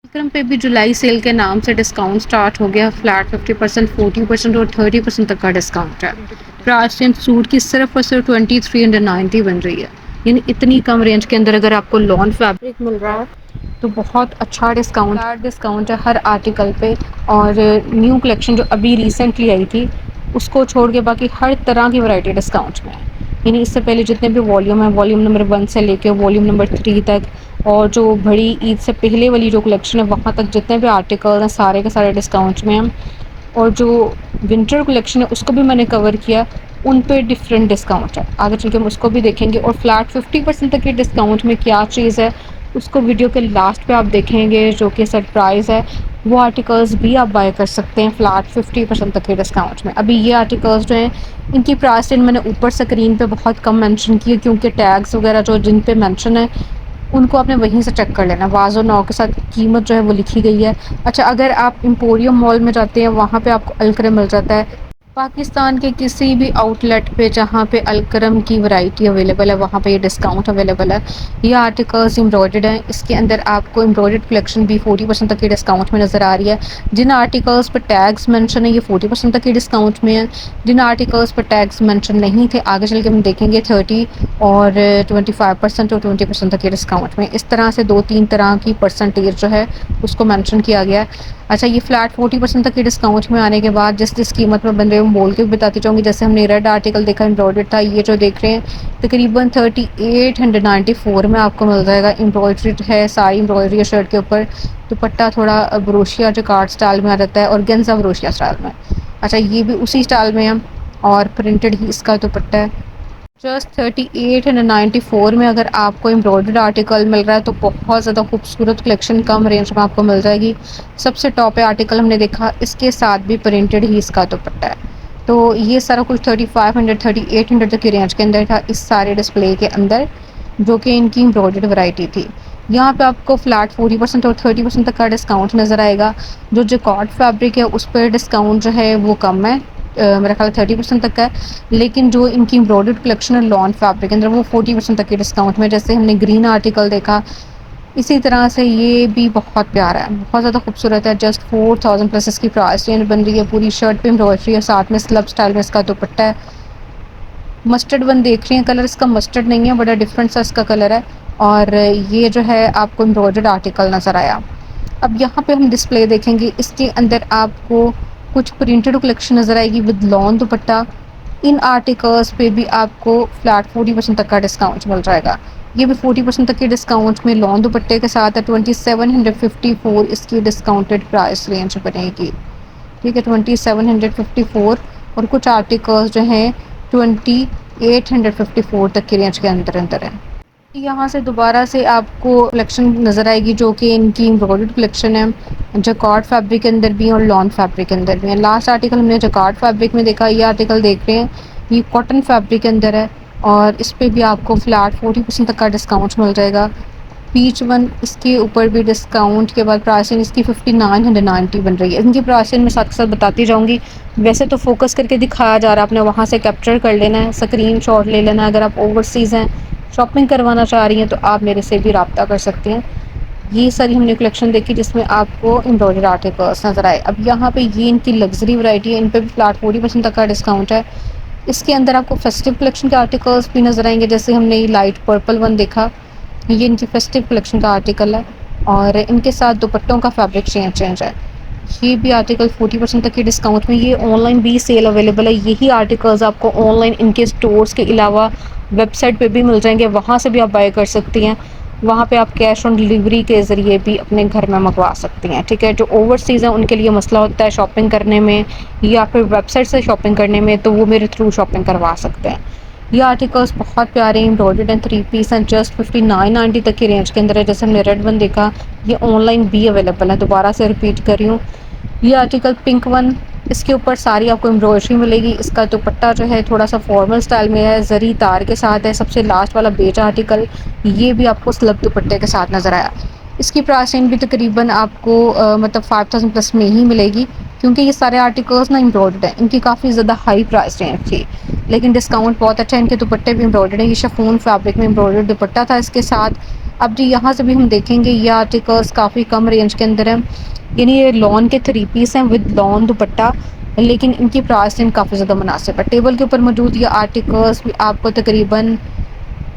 विक्रम पे भी जुलाई सेल के नाम से डिस्काउंट स्टार्ट हो गया। फ्लैट 50%, 40% और 30% तक का डिस्काउंट है। प्राइस रेंज सूट की सिर्फ और सिर्फ 2390 बन रही है। यानी इतनी कम रेंज के अंदर अगर आपको लॉन फैब्रिक मिल रहा है तो बहुत अच्छा डिस्काउंट है हर आर्टिकल पे। और न्यू कलेक्शन जो अभी रिसेंटली आई थी उसको छोड़ के बाकी हर तरह की वैरायटी डिस्काउंट में है। यानी इससे पहले जितने भी वॉल्यूम है, वॉल्यूम नंबर 1 से लेके वॉल्यूम नंबर 3 तक, और जो बड़ी ईद से पहले वाली जो कलेक्शन है वहाँ तक जितने भी आर्टिकल हैं सारे के सारे डिस्काउंट्स में हैं। और जो विंटर कलेक्शन है उसको भी मैंने कवर किया, उन पे डिफरेंट डिस्काउंट है। आगे चल के हम उसको भी देखेंगे। और फ्लैट 50% तक के डिस्काउंट में क्या चीज़ है उसको वीडियो के लास्ट पे आप देखेंगे, जो कि सरप्राइज़ है। वो आर्टिकल्स भी आप बाय कर सकते हैं फ्लैट 50% तक के डिस्काउंट में। अभी ये आर्टिकल्स जो हैं इनकी प्राइस रेंज मैंने ऊपर स्क्रीन पे बहुत कम मेंशन की है, क्योंकि टैग्स वगैरह जो जिन पे मेंशन है उनको आपने वहीं से चेक कर लेना। वाज़ो नाव के साथ कीमत जो है वो लिखी गई है। अच्छा, अगर आप एम्पोरियम मॉल में जाते हैं वहाँ पे आपको अलकरम मिल जाता है। पाकिस्तान के किसी भी आउटलेट पे जहाँ पे अलकरम की वैरायटी अवेलेबल है वहाँ पे ये डिस्काउंट अवेलेबल है। ये आर्टिकल्स एम्ब्रॉयडर्ड हैं। इसके अंदर आपको एम्ब्रॉयडर्ड कलेक्शन भी 40% तक की डिस्काउंट में नज़र आ रही है। जिन आर्टिकल्स पर टैग्स मेंशन है ये 40% तक की डिस्काउंट में है। जिन आर्टिकल्स पर टैग्स मेंशन नहीं थे आगे चल के हम देखेंगे 30 और 25% और 20% तक के डिस्काउंट में। इस तरह से 2-3 तरह की परसेंटेज जो है उसको मेंशन किया गया है। अच्छा, ये फ्लैट 40% तक के डिस्काउंट में आने के बाद जिस जिस कीमत में बन रहे हैं बोल के भी बताती जाऊँगी। जैसे हमने रेड आर्टिकल देखा एम्ब्रॉयडर्ड था, ये जो देख रहे हैं तकरीबन 3894 में आपको मिल जाएगा। एम्ब्रॉयडर्ड है सारी एम्ब्रॉयडरी शर्ट के ऊपर। दुपट्टा थोड़ा ब्रोशिया जकार्ड स्टाइल में आ जाता है और गेंजा ब्रोशिया स्टाइल में। अच्छा, ये भी उसी स्टाइल में है और प्रिंटेड ही इसका दुपट्टा है। जस्ट 3894 में अगर आपको एम्ब्रॉयडर्ड आर्टिकल मिल रहा है तो बहुत ज़्यादा खूबसूरत कलेक्शन कम रेंज में आपको मिल जाएगी। सबसे टॉप आर्टिकल हमने देखा, इसके साथ भी प्रिंटेड ही इसका दुपट्टा है। तो ये सारा कुछ 3500 3800 तक की रेंज के अंदर था इस सारे डिस्प्ले के अंदर, जो कि इनकी एम्ब्रॉयडर्ड वैरायटी थी। यहाँ पे आपको फ्लैट 40% और 30% तक का डिस्काउंट नज़र आएगा। जो जैकार्ड फैब्रिक है उस पर डिस्काउंट जो है वो कम है, मेरा ख्याल 30% तक का है। लेकिन जो इनकी एम्ब्रॉयडर्ड कलेक्शन है लॉन फैब्रिक के अंदर वो 40% तक के डिस्काउंट में। जैसे हमने ग्रीन आर्टिकल देखा, इसी तरह से ये भी बहुत प्यारा है, बहुत ज़्यादा खूबसूरत है। जस्ट 4000 प्लस इसकी प्राइस रेंज बन रही है। पूरी शर्ट पे एम्ब्रॉयडरी है, साथ में स्लब स्टाइल में इसका दुपट्टा है। मस्टर्ड वन देख रही हैं, कलर इसका मस्टर्ड नहीं है, बड़ा डिफरेंट सा इसका कलर है। और ये जो है आपको एम्ब्रॉयडर्ड आर्टिकल नज़र आया। अब यहाँ पे हम डिस्प्ले देखेंगे, इसके अंदर आपको कुछ प्रिंटेड कलेक्शन नज़र आएगी with lawn dupatta. In articles पे भी आपको फ्लैट 40% तक का डिस्काउंट मिल जाएगा। ये भी 40% तक के डिस्काउंट में लॉन दुपट्टे के साथ है। 2754 इसकी डिस्काउंटेड प्राइस रेंज बनेगी। ठीक है, 2754। और कुछ आर्टिकल्स जो हैं 2854 तक की रेंज के अंदर अंदर है। यहाँ से दोबारा से आपको कलेक्शन नज़र आएगी जो कि इनकी एम्ब्रॉयडर्ड कलेक्शन है। जैकार्ड फैब्रिक के अंदर भी और लॉन फैब्रिक के अंदर भी है। लास्ट आर्टिकल हमने जैकार्ड फैब्रिक में देखा, ये आर्टिकल देख रहे हैं ये कॉटन फैब्रिक के अंदर है और इस पर भी आपको फ्लैट 40% तक का डिस्काउंट मिल जाएगा। पीच वन इसके ऊपर भी डिस्काउंट के बाद प्राइसिंग इसकी 5990 बन रही है। इनकी प्राइसिंग मैं साथ के साथ बताती जाऊँगी। वैसे तो फोकस करके दिखाया जा रहा है, आपने वहाँ से कैप्चर कर लेना है, स्क्रीन शॉट ले लेना है। अगर आप ओवरसीज़ हैं, शॉपिंग करवाना चाह रही हैं तो आप मेरे से भी रब्ता कर सकती हैं। ये सारी हमने कलेक्शन देखी जिसमें आपको एम्ब्रॉयडर्ड आर्टिकल्स नज़र आए। अब यहाँ पे ये इनकी लग्जरी वैरायटी है, इन पे भी फ्लैट 40% तक का डिस्काउंट है। इसके अंदर आपको फेस्टिव कलेक्शन के आर्टिकल्स भी नज़र आएंगे। जैसे हमने ये लाइट पर्पल वन देखा, ये इनकी फेस्टिव कलेक्शन का आर्टिकल है और इनके साथ दुपट्टों का फैब्रिक चेंज है। ये भी आर्टिकल 40% तक के डिस्काउंट में। ये ऑनलाइन भी सेल अवेलेबल है। यही आर्टिकल्स आपको ऑनलाइन इनके स्टोर्स के अलावा वेबसाइट पे भी मिल जाएंगे, वहाँ से भी आप बाय कर सकती हैं। वहाँ पे आप कैश ऑन डिलीवरी के ज़रिए भी अपने घर में मंगवा सकती हैं। ठीक है, जो ओवरसीज़ हैं उनके लिए मसला होता है शॉपिंग करने में या फिर वेबसाइट से शॉपिंग करने में, तो वो मेरे थ्रू शॉपिंग करवा सकते हैं। ये आर्टिकल्स बहुत प्यारे embroidered and 3 piece and just 5990 तक की रेंज के अंदर है। जैसे हमने रेड वन देखा, ये ऑनलाइन भी अवेलेबल है। दोबारा से रिपीट कर रही हूँ, ये आर्टिकल पिंक वन, इसके ऊपर सारी आपको एम्ब्रॉयडरी मिलेगी। इसका दुपट्टा जो है थोड़ा सा फॉर्मल स्टाइल में है, जरी तार के साथ है। सबसे लास्ट वाला बेज आर्टिकल, ये भी आपको स्लब दुपट्टे के साथ नज़र आया। इसकी प्राइसिंग भी तकरीबन आपको मतलब 5000 प्लस में ही मिलेगी, क्योंकि ये सारे आर्टिकल्स ना एम्ब्रॉयडर्ड हैं। इनकी काफ़ी ज़्यादा हाई प्राइस रेंज थी, लेकिन डिस्काउंट बहुत अच्छा है। इनके दुपट्टे भी एम्ब्रॉयडर्ड है। ये शिफॉन फैब्रिक में एम्ब्रॉयडर्ड दुपट्टा था इसके साथ। अब जी यहाँ से भी हम देखेंगे ये आर्टिकल्स काफ़ी कम रेंज के अंदर हैं, यानी ये लॉन के 3 पीस हैं विद लॉन दुपट्टा, लेकिन इनकी प्राइसिंग काफ़ी ज़्यादा मुनासिब है। टेबल के ऊपर मौजूद ये आर्टिकल्स भी आपको तकरीबन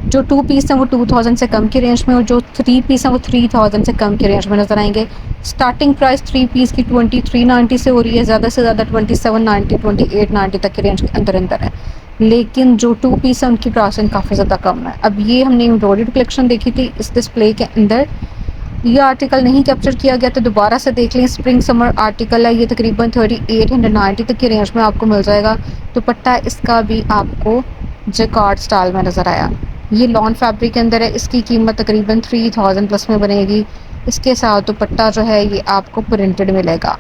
जो 2 पीस हैं वो 2000 से कम की रेंज में और जो 3 पीस हैं वो 3000 से कम की रेंज में नज़र आएंगे। स्टार्टिंग प्राइस 3 पीस की 2390 से हो रही है, ज़्यादा से ज़्यादा 2790 2890 तक की रेंज के अंदर अंदर है, लेकिन जो 2 पीस है उनकी प्राइसिंग काफ़ी ज़्यादा कम है। अब ये हमने एम्ब्रॉयडर्ड कलेक्शन देखी थी इस डिस्प्ले के अंदर, ये आर्टिकल नहीं कैप्चर किया गया तो दोबारा से देख लें। स्प्रिंग समर आर्टिकल है, ये तकरीबन 3890 तक की रेंज में आपको मिल जाएगा। दुपट्टा इसका भी आपको जैकार्ड स्टाइल में नज़र आया, ये लॉन फैब्रिक के अंदर है, इसकी कीमत तकरीबन 3000 प्लस में बनेगी। इसके साथ दुपट्टा जो है ये आपको प्रिंटेड मिलेगा,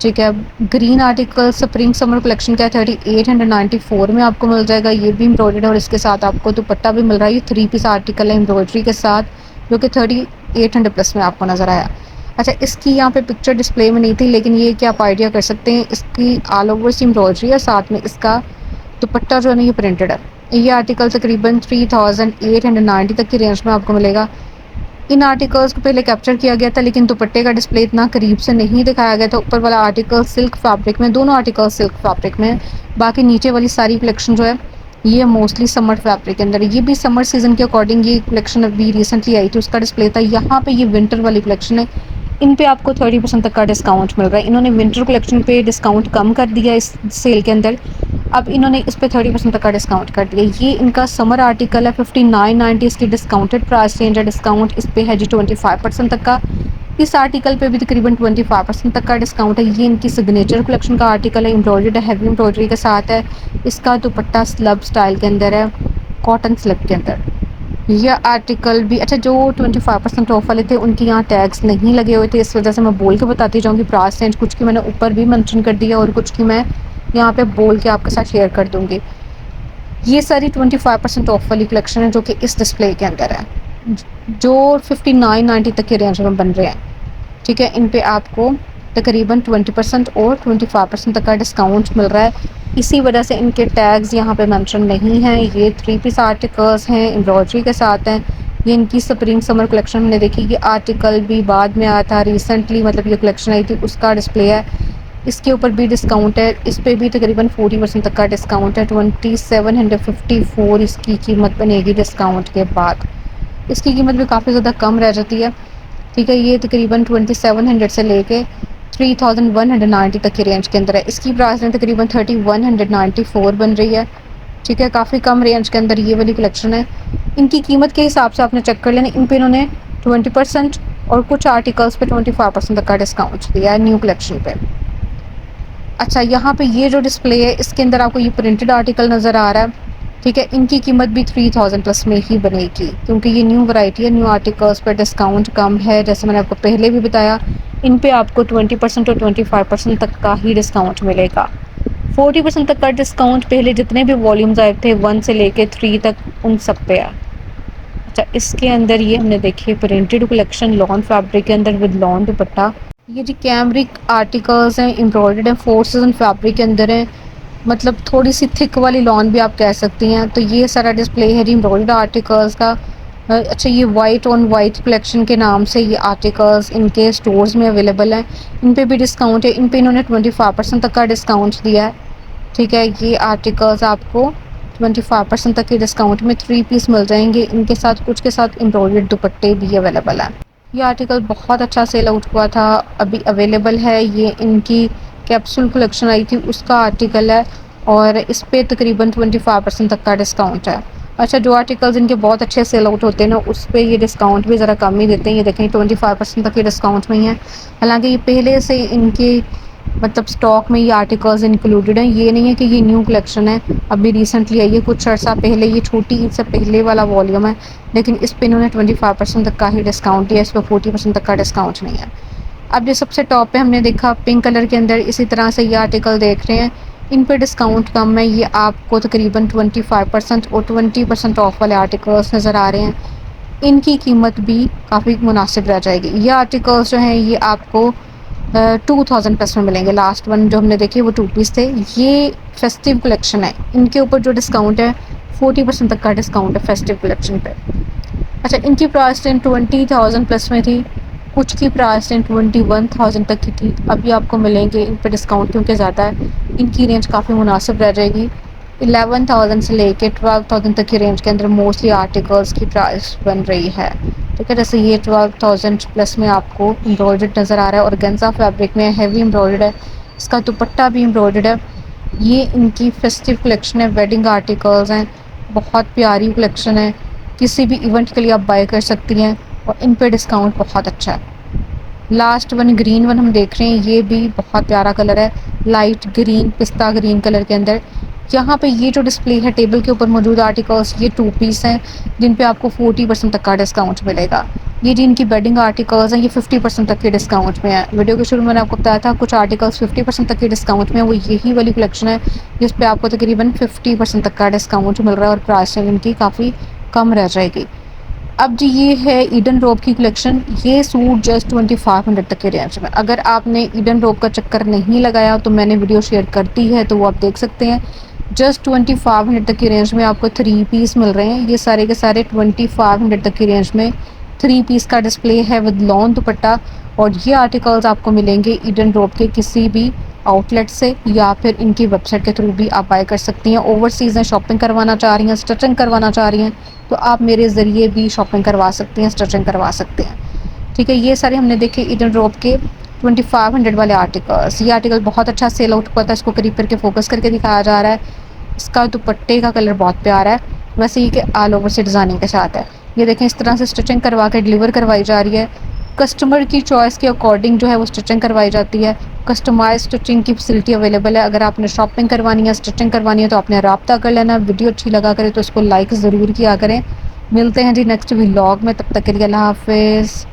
ठीक है। Green article spring summer collection का 3894 में आपको मिल जाएगा, ये भी एम्ब्रॉयडर्ड और इसके साथ आपको दुपट्टा भी मिल रहा है। ये 3 पीस आर्टिकल है एम्ब्रॉयडरी के साथ, जो कि 3800 प्लस में आपको नज़र आया। अच्छा, इसकी यहाँ पे पिक्चर डिस्प्ले में नहीं थी, लेकिन ये कि आप आइडिया कर सकते हैं, इसकी ऑल ओवर सी एम्ब्रॉयडरी है, साथ में इसका दुपट्टा जो है ना ये प्रिंटेड है। ये आर्टिकल तकरीबन 3890 तक की रेंज में आपको मिलेगा। इन आर्टिकल्स को पहले कैप्चर किया गया था, लेकिन दुपट्टे का डिस्प्ले इतना करीब से नहीं दिखाया गया था। ऊपर वाला आर्टिकल सिल्क फैब्रिक में, दोनों आर्टिकल सिल्क फैब्रिक में, बाकी नीचे वाली सारी कलेक्शन जो है ये मोस्टली समर फैब्रिक के अंदर है। ये भी समर सीजन के अकॉर्डिंग ये कलेक्शन अभी रिसेंटली आई थी, उसका डिस्प्ले था। यहाँ पे ये विंटर वाली कलेक्शन है, इन पे आपको 30% तक का डिस्काउंट मिल रहा है। इन्होंने विंटर कलेक्शन पे डिस्काउंट कम कर दिया इस सेल के अंदर, अब इन्होंने इस पे 30% तक का डिस्काउंट कर दिया। ये इनका समर आर्टिकल है, 5990 इसकी डिस्काउंटेड प्राइस रेंज है। डिस्काउंट इस पे है जी 25% तक का। इस आर्टिकल पे भी तकरीबन 25% तक का डिस्काउंट है। ये इनकी सिग्नेचर कलेक्शन का आर्टिकल है, एम्ब्रॉयडर्ड हैवी एम्ब्रॉयडरी के साथ है। इसका दुपट्टा स्लब स्टाइल के अंदर है, कॉटन स्लब के अंदर। यह आर्टिकल भी अच्छा, जो 25% ऑफ वाले थे उनके यहाँ टैग्स नहीं लगे हुए थे, इस वजह से मैं बोल के बताती जाऊँगी प्राइस रेंज। कुछ की मैंने ऊपर भी मेंशन कर दिया और कुछ की मैं यहाँ पे बोल के आपके साथ शेयर कर दूँगी। ये सारी 25% ऑफ वाली कलेक्शन है जो कि इस डिस्प्ले के अंदर है, जो 5990 तक के रेंज में बन रहे हैं, ठीक है। इन पे आपको तकरीबन 20% और 25% तक का डिस्काउंट मिल रहा है। इसी वजह से इनके टैग्स यहाँ पे मेंशन नहीं हैं। ये 3 पीस आर्टिकल्स हैं, एम्ब्रॉयडरी के साथ हैं। ये इनकी स्प्रिंग समर कलेक्शन हमने देखी, ये आर्टिकल भी बाद में आया था रिसेंटली, मतलब ये कलेक्शन आई थी उसका डिस्प्ले है। इसके ऊपर भी डिस्काउंट है, इस पे भी तकरीबन 40% तक का डिस्काउंट है। 2754 इसकी कीमत बनेगी डिस्काउंट के बाद। इसकी कीमत भी काफ़ी ज़्यादा कम रह जाती है, ठीक है। ये तकरीबन 2700 से लेके 3190 तक की रेंज के अंदर है। इसकी प्राइस में तकरीबन 3194 बन रही है, ठीक है। काफ़ी कम रेंज के अंदर ये वाली कलेक्शन है। इनकी कीमत के हिसाब से आपने चेक कर लेना, इन पे इन्होंने 20% और कुछ आर्टिकल्स पे 25% तक का डिस्काउंट दिया है न्यू कलेक्शन पे। अच्छा, यहाँ पे ये जो डिस्प्ले है इसके अंदर आपको ये प्रिंटेड आर्टिकल नज़र आ रहा है, ठीक है। इनकी कीमत भी 3000 प्लस में ही बनेगी, क्योंकि ये न्यू वैरायटी है, न्यू आर्टिकल्स पर डिस्काउंट कम है। जैसे मैंने आपको पहले भी बताया, इन पे आपको 20% और 25% तक का ही डिस्काउंट मिलेगा। 40% तक का डिस्काउंट पहले जितने भी वॉल्यूम्स आए थे 1 से लेके 3 तक उन सब पे है। अच्छा, इसके अंदर ये हमने देखी प्रिंटेड कलेक्शन लॉन फैब्रिक के अंदर विद लॉन दुपट्टा। ये जी कैमरिक आर्टिकल्स हैं, एम्ब्रॉयडर्ड हैं, 4 सीजन फैब्रिक के अंदर हैं, मतलब थोड़ी सी थिक वाली लॉन भी आप कह सकती हैं। तो ये सारा डिस्प्ले है जी एम्ब्रॉयडर्ड आर्टिकल्स का। अच्छा, ये वाइट ऑन वाइट कलेक्शन के नाम से ये आर्टिकल्स इनके स्टोर्स में अवेलेबल हैं। इन पे भी डिस्काउंट है, इन पे इन्होंने 25% तक का डिस्काउंट दिया है, ठीक है। ये आर्टिकल्स आपको 25% तक के डिस्काउंट में 3 पीस मिल जाएंगे, इनके साथ कुछ के साथ एम्ब्रॉयडर्ड दुपट्टे भी अवेलेबल हैं। ये आर्टिकल बहुत अच्छा सेल आउट हुआ था, अभी अवेलेबल है। ये इनकी कैप्सूल कलेक्शन आई थी उसका आर्टिकल है और इस पे तकरीबन 25% तक का डिस्काउंट है। अच्छा, जो आर्टिकल्स इनके बहुत अच्छे सेल आउट होते हैं ना उस पे ये डिस्काउंट भी ज़रा कम ही देते हैं। ये देखें 25% तक के डिस्काउंट में ही है। हालांकि ये पहले से इनके मतलब स्टॉक में ये आर्टिकल्स इंक्लूडेड हैं, ये नहीं है कि ये न्यू कलेक्शन है, अभी रिसेंटली आई है कुछ अर्सा पहले। ये छोटी ईद से पहले वाला वॉल्यूम है, लेकिन इस पे इन्होंने 25% तक का ही डिस्काउंट दिया, इस पर 40% तक का डिस्काउंट नहीं है। अब जो सबसे टॉप पे हमने देखा पिंक कलर के अंदर इसी तरह से ये आर्टिकल देख रहे हैं, इन पे डिस्काउंट कम है। ये आपको तकरीबन 25% और 20% ऑफ वाले आर्टिकल्स नज़र आ रहे हैं, इनकी कीमत भी काफ़ी मुनासिब रह जाएगी। ये आर्टिकल्स जो हैं ये आपको 2000 प्लस में मिलेंगे। लास्ट वन जो हमने देखे वो 2 पीस थे, ये फेस्टिव कलेक्शन है, इनके ऊपर जो डिस्काउंट है 40% तक का डिस्काउंट है फेस्टिव कलेक्शन पे। अच्छा, इनकी प्राइस रेंज 20,000 प्लस में थी, कुछ की प्राइस रेंज 21,000 तक की थी। अभी आपको मिलेंगे इन पे डिस्काउंट क्योंकि ज़्यादा है, इनकी रेंज काफ़ी मुनासिब रह जाएगी। 11,000 से लेके 12,000 तक की रेंज के अंदर मोस्टली आर्टिकल्स की प्राइस बन रही है। ठीक है, जैसे ये 12,000 प्लस में आपको एम्ब्रॉयडर्ड नज़र आ रहा है, ऑर्गेन्जा फैब्रिक में हैवी एम्ब्रॉयडर्ड है, इसका दुपट्टा भी एम्ब्रॉयडर्ड है। ये इनकी फेस्टिव कलेक्शन है, वेडिंग आर्टिकल्स हैं, बहुत प्यारी कलेक्शन है, किसी भी इवेंट के लिए आप बाय कर सकती हैं और इन पे डिस्काउंट बहुत अच्छा है। लास्ट वन ग्रीन वन हम देख रहे हैं, ये भी बहुत प्यारा कलर है, लाइट ग्रीन पिस्ता ग्रीन कलर के अंदर। यहाँ पे ये जो डिस्प्ले है टेबल के ऊपर मौजूद आर्टिकल्स, ये 2 पीस हैं जिन पे आपको 40% तक का डिस्काउंट मिलेगा। ये जिनकी बेडिंग आर्टिकल्स हैं ये 50% तक के डिस्काउंट में है। वीडियो के शुरू में मैंने आपको बताया था कुछ आर्टिकल्स 50% तक के डिस्काउंट में, वो यही वाली कलेक्शन है जिस पे आपको तकरीबन 50% तक का डिस्काउंट मिल रहा है और प्राइस इनकी काफ़ी कम रह जाएगी। अब जी ये है ईडन रोब की कलेक्शन, ये सूट जस्ट 2500 तक के रेंज में। अगर आपने ईडन रोब का चक्कर नहीं लगाया तो मैंने वीडियो शेयर कर दी है, तो वो आप देख सकते हैं। जस्ट 2500 तक की रेंज में आपको 3 पीस मिल रहे हैं, ये सारे के सारे 2500 तक की रेंज में 3 पीस का डिस्प्ले है विद लॉन दुपट्टा। और ये आर्टिकल्स आपको मिलेंगे ईडन रोब के किसी भी आउटलेट से या फिर इनकी वेबसाइट के थ्रू भी आप बाय कर सकती हैं। ओवरसीज़ में शॉपिंग करवाना चाह रही हैं, स्टिचिंग करवाना चाह रही हैं, तो आप मेरे ज़रिए भी शॉपिंग करवा सकती हैं, स्टिचिंग करवा सकते हैं। ठीक है, ये सारे हमने देखे ईडन रोब के 2500 वाले आर्टिकल्स। ये आर्टिकल बहुत अच्छा सेल आउट हुआ था, इसको करीब करके फोकस करके दिखाया जा रहा है। इसका दुपट्टे का कलर बहुत प्यारा है, वैसे ये कि ऑल ओवर से डिज़ाइनिंग के साथ है। ये देखें इस तरह से स्टिचिंग करवा के डिलीवर करवाई जा रही है। कस्टमर की चॉइस के अकॉर्डिंग जो है वो स्टिचिंग करवाई जाती है। कस्टमाइज स्टिचिंग की फैसिलिटी अवेलेबल है। अगर आपने शॉपिंग करवानी है, स्टिचिंग करवानी है तो आपने रब्ता कर लेना। वीडियो अच्छी लगा करे तो इसको लाइक ज़रूर किया करें। मिलते हैं जी नेक्स्ट व्लॉग में, तब तक के लिए अल्लाह हाफिज़।